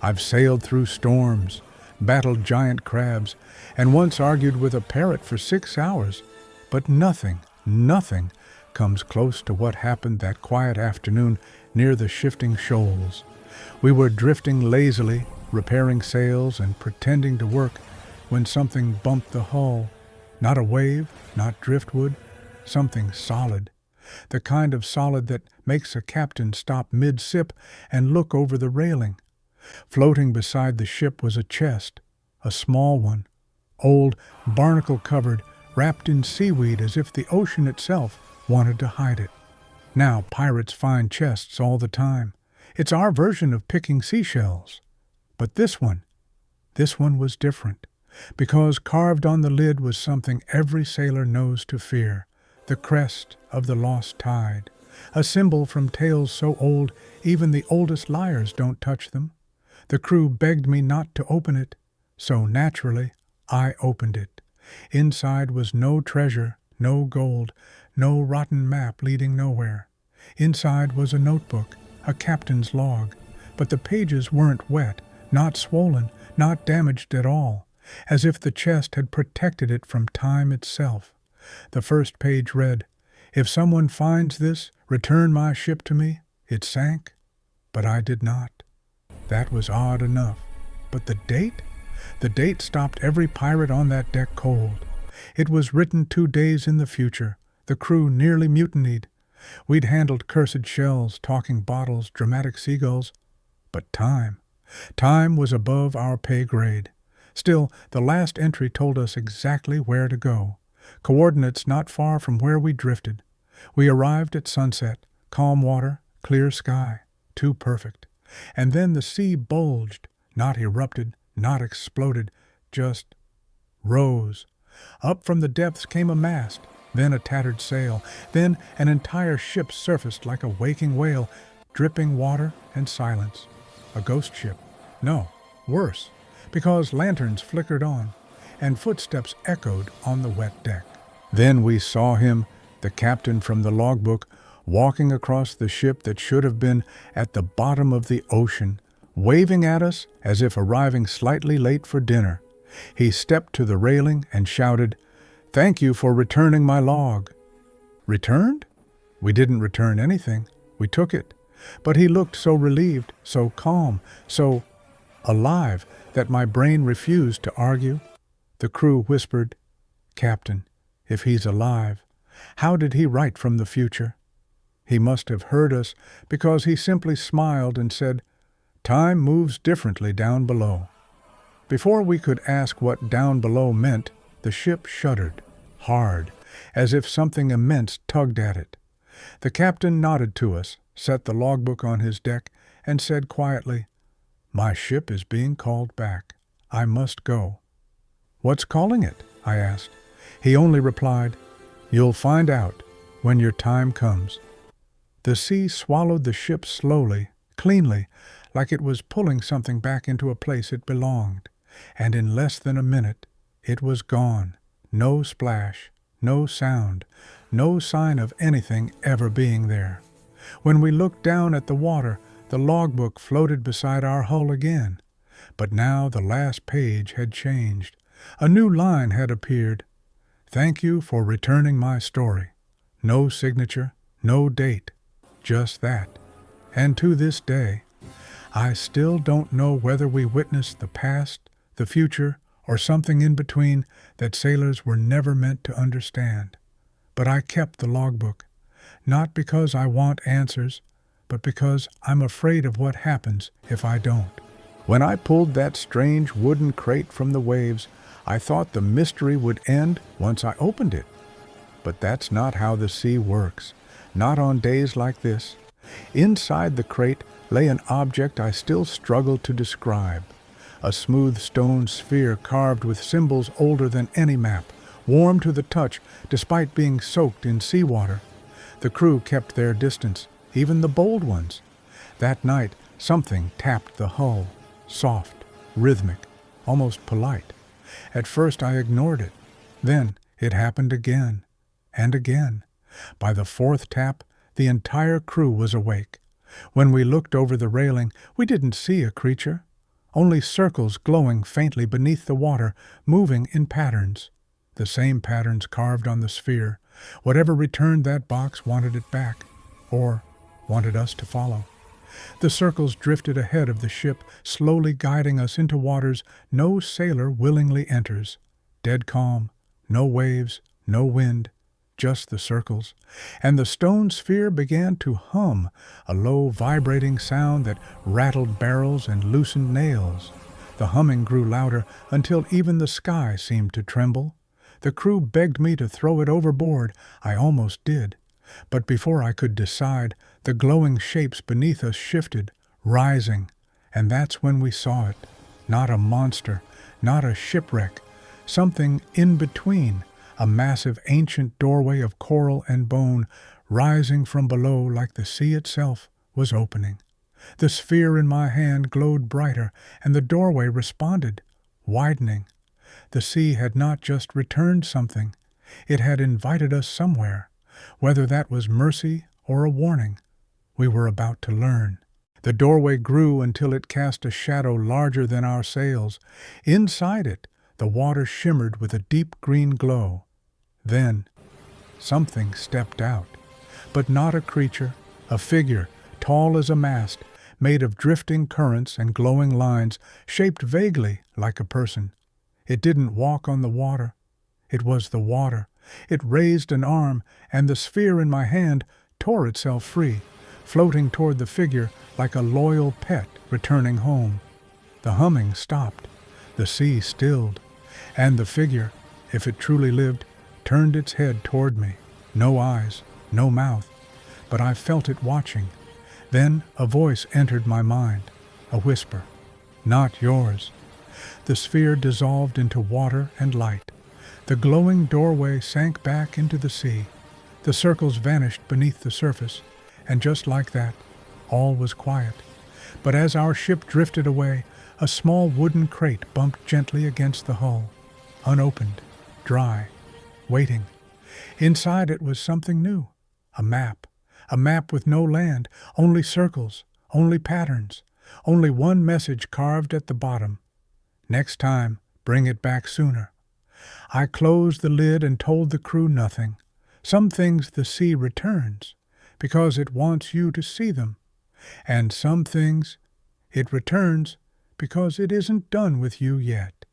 I've sailed through storms, battled giant crabs, and once argued with a parrot for 6 hours, but nothing comes close to what happened that quiet afternoon near the shifting shoals. We were drifting lazily, repairing sails and pretending to work, when something bumped the hull. Not a wave, not driftwood, something solid. The kind of solid that makes a captain stop mid-sip and look over the railing. Floating beside the ship was a chest, a small one, old, barnacle-covered, wrapped in seaweed as if the ocean itself wanted to hide it. Now pirates find chests all the time. It's our version of picking seashells. But this one was different, because carved on the lid was something every sailor knows to fear, the crest of the lost tide, a symbol from tales so old even the oldest liars don't touch them. The crew begged me not to open it, so naturally I opened it. Inside was no treasure, no gold, no rotten map leading nowhere. Inside was a notebook, a captain's log, but the pages weren't wet, not swollen, not damaged at all, as if the chest had protected it from time itself. The first page read, "If someone finds this, return my ship to me." It sank, but I did not. That was odd enough. But the date? The date stopped every pirate on that deck cold. It was written 2 days in the future. The crew nearly mutinied. We'd handled cursed shells, talking bottles, dramatic seagulls. But time was above our pay grade. Still, the last entry told us exactly where to go. Coordinates not far from where we drifted. We arrived at sunset, calm water, clear sky, too perfect. And then the sea bulged, not erupted, not exploded, just rose. Up from the depths came a mast, then a tattered sail, then an entire ship surfaced like a waking whale, dripping water and silence. A ghost ship. No, worse, because lanterns flickered on, and footsteps echoed on the wet deck. Then we saw him, the captain from the logbook, walking across the ship that should have been at the bottom of the ocean, waving at us as if arriving slightly late for dinner. He stepped to the railing and shouted, "Thank you for returning my log." Returned? We didn't return anything. We took it. But he looked so relieved, so calm, so alive that my brain refused to argue. The crew whispered, "Captain, if he's alive, how did he write from the future?" He must have heard us, because he simply smiled and said, "Time moves differently down below." Before we could ask what down below meant, the ship shuddered, hard, as if something immense tugged at it. The captain nodded to us, set the logbook on his deck, and said quietly, "My ship is being called back. I must go." "What's calling it?" I asked. He only replied, "You'll find out when your time comes." The sea swallowed the ship slowly, cleanly, like it was pulling something back into a place it belonged, and in less than a minute it was gone. No splash, no sound, no sign of anything ever being there. When we looked down at the water, the logbook floated beside our hull again. But now the last page had changed. A new line had appeared. "Thank you for returning my story." No signature, no date, just that. And to this day, I still don't know whether we witnessed the past, the future, or something in between that sailors were never meant to understand. But I kept the logbook, not because I want answers, but because I'm afraid of what happens if I don't. When I pulled that strange wooden crate from the waves, I thought the mystery would end once I opened it. But that's not how the sea works, not on days like this. Inside the crate lay an object I still struggle to describe. A smooth stone sphere carved with symbols older than any map, warm to the touch despite being soaked in seawater. The crew kept their distance, even the bold ones. That night, something tapped the hull, soft, rhythmic, almost polite. At first I ignored it. Then it happened again, and again. By the 4th tap, the entire crew was awake. When we looked over the railing, we didn't see a creature. only circles glowing faintly beneath the water, moving in patterns. The same patterns carved on the sphere. Whatever returned that box wanted it back, or wanted us to follow. The circles drifted ahead of the ship, slowly guiding us into waters no sailor willingly enters. Dead calm, no waves, no wind, just the circles, and the stone sphere began to hum, a low vibrating sound that rattled barrels and loosened nails. The humming grew louder until even the sky seemed to tremble. The crew begged me to throw it overboard. I almost did. But before I could decide, the glowing shapes beneath us shifted, rising, and that's when we saw it. Not a monster, not a shipwreck, something in between, a massive ancient doorway of coral and bone, rising from below like the sea itself, was opening. The sphere in my hand glowed brighter, and the doorway responded, widening. The sea had not just returned something, it had invited us somewhere. Whether that was mercy or a warning, we were about to learn. The doorway grew until it cast a shadow larger than our sails. Inside it, the water shimmered with a deep green glow. Then, something stepped out, but not a creature, a figure, tall as a mast, made of drifting currents and glowing lines, shaped vaguely like a person. It didn't walk on the water. It was the water. It raised an arm, and the sphere in my hand tore itself free, floating toward the figure like a loyal pet returning home. The humming stopped, the sea stilled, and the figure, if it truly lived, turned its head toward me. No eyes, no mouth, but I felt it watching. Then a voice entered my mind, a whisper, "Not yours." The sphere dissolved into water and light. The glowing doorway sank back into the sea. The circles vanished beneath the surface, and just like that, all was quiet. But as our ship drifted away, a small wooden crate bumped gently against the hull, unopened, dry, waiting. Inside it was something new, a map with no land, only circles, only patterns, only one message carved at the bottom. Next time, bring it back sooner. I closed the lid and told the crew nothing. Some things the sea returns, because it wants you to see them, and some things it returns because it isn't done with you yet.